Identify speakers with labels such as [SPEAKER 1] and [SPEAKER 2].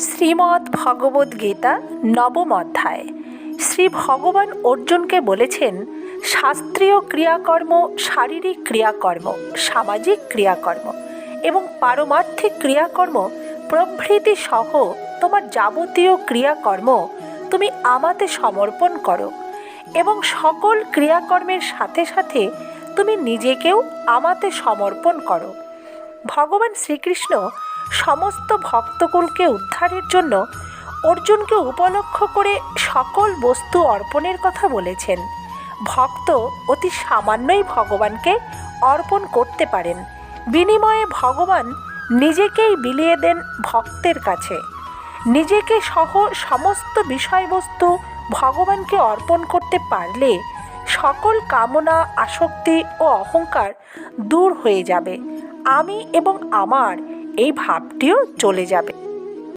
[SPEAKER 1] শ্রীমদ্ ভগবদ্গীতা নবম অধ্যায়। শ্রী ভগবান অর্জুনকে বলেছেন, শাস্ত্রীয় ক্রিয়াকর্ম, শারীরিক ক্রিয়াকর্ম, সামাজিক ক্রিয়াকর্ম এবং পারমার্থিক ক্রিয়াকর্ম প্রভৃতি সহ তোমার যাবতীয় ক্রিয়াকর্ম তুমি আমাতে সমর্পণ করো এবং সকল ক্রিয়াকর্মের সাথে সাথে তুমি নিজেকেও আমাতে সমর্পণ করো। ভগবান শ্রীকৃষ্ণ সমস্ত ভক্তকুলকে উদ্ধারের জন্য অর্জুনকে উপলক্ষ করে সকল বস্তু অর্পণের কথা বলেছেন। ভক্ত অতি সামান্যই ভগবানকে অর্পণ করতে পারেন, বিনিময়ে ভগবান নিজেকেই বিলিয়ে দেন ভক্তের কাছে। নিজেকে সহ সমস্ত বিষয়বস্তু ভগবানকে অর্পণ করতে পারলে সকল কামনা, আসক্তি ও অহংকার দূর হয়ে যাবে। আমি এবং আমার এই ভাবটিও চলে যাবে।